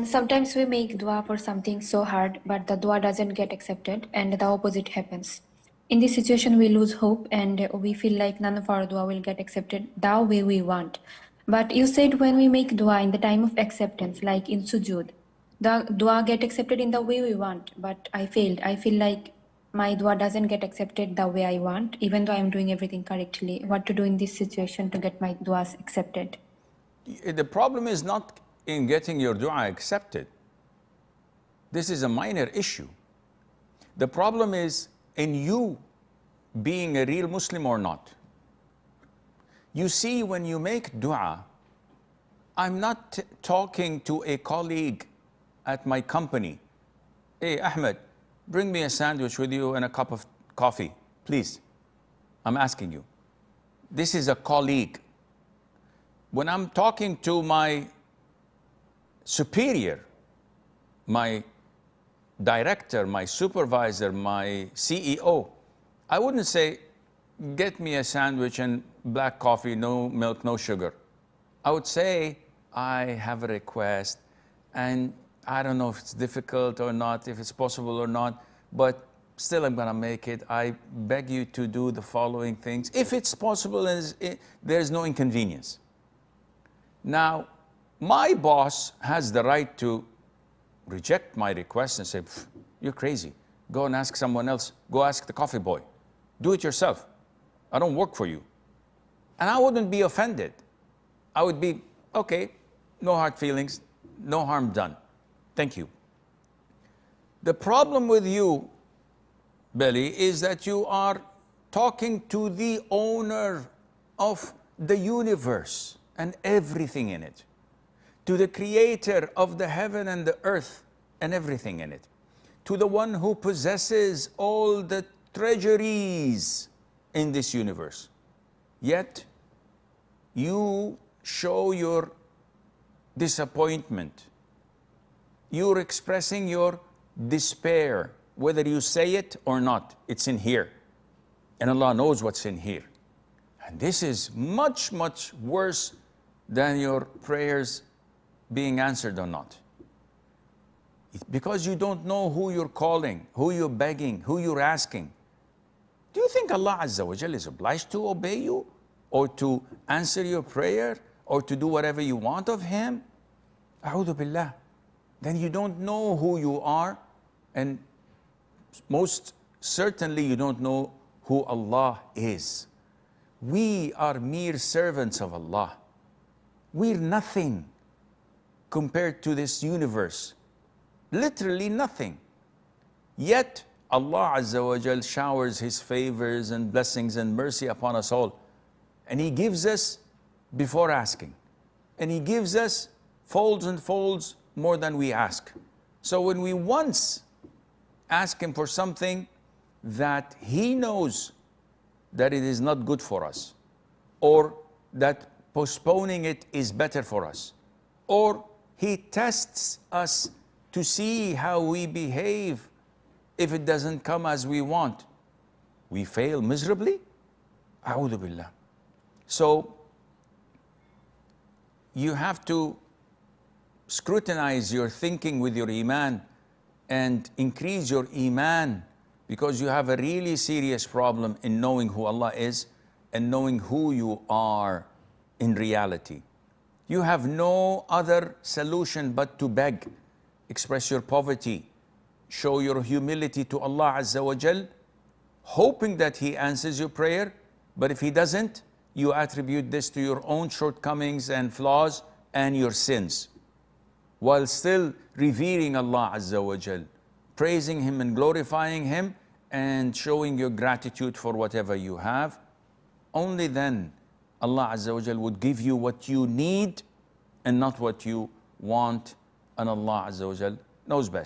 Sometimes we make dua for something so hard, but the dua doesn't get accepted, and the opposite happens. In this situation, we lose hope and we feel like none of our dua will get accepted the way we want. But you said when we make dua in the time of acceptance, like in sujood, the dua get accepted in the way we want, but I failed. I feel like my dua doesn't get accepted the way I want, even though I'm doing everything correctly. What to do in this situation to get my duas accepted? The problem is not in getting your dua accepted. This is a minor issue. The problem is in you being a real Muslim or not. You see, when you make dua, I'm not talking to a colleague at my company. Hey, Ahmed, bring me a sandwich with you and a cup of coffee, please. I'm asking you. This is a colleague. When I'm talking to my superior, my director, my supervisor, my CEO, I wouldn't say, get me a sandwich and black coffee, no milk, no sugar. I would say, I have a request, and I don't know if it's difficult or not, if it's possible or not, but still I'm gonna make it. I beg you to do the following things. If it's possible, and there's no inconvenience. Now, my boss has the right to reject my request and say, you're crazy. Go and ask someone else. Go ask the coffee boy. Do it yourself. I don't work for you. And I wouldn't be offended. I would be, okay, no hard feelings, no harm done. Thank you. The problem with you, Belly, is that you are talking to the owner of the universe and everything in it, to the creator of the heaven and the earth and everything in it, to the one who possesses all the treasuries in this universe. Yet, you show your disappointment. You're expressing your despair, whether you say it or not. It's in here. And Allah knows what's in here. And this is much, much worse than your prayers being answered or not. It's because you don't know who you're calling, who you're begging, who you're asking. Do you think Allah Azza wa Jal is obliged to obey you, or to answer your prayer, or to do whatever you want of Him? A'udhu billah. Then you don't know who you are, and most certainly you don't know who Allah is. We are mere servants of Allah. We're nothing compared to this universe. Literally nothing. Yet Allah Azza wa Jal showers His favors and blessings and mercy upon us all. And He gives us before asking. And He gives us folds and folds more than we ask. So when we once ask Him for something that He knows that it is not good for us, or that postponing it is better for us, or He tests us to see how we behave if it doesn't come as we want, we fail miserably? A'udhu billah. So you have to scrutinize your thinking with your iman and increase your iman, because you have a really serious problem in knowing who Allah is and knowing who you are in reality. You have no other solution but to beg, express your poverty, show your humility to Allah Azza wa Jal, hoping that He answers your prayer. But if He doesn't, you attribute this to your own shortcomings and flaws and your sins, while still revering Allah Azza wa Jal, praising Him and glorifying Him, and showing your gratitude for whatever you have. Only then Allah Azza wa Jal would give you what you need and not what you want. And Allah Azza wa Jal knows best.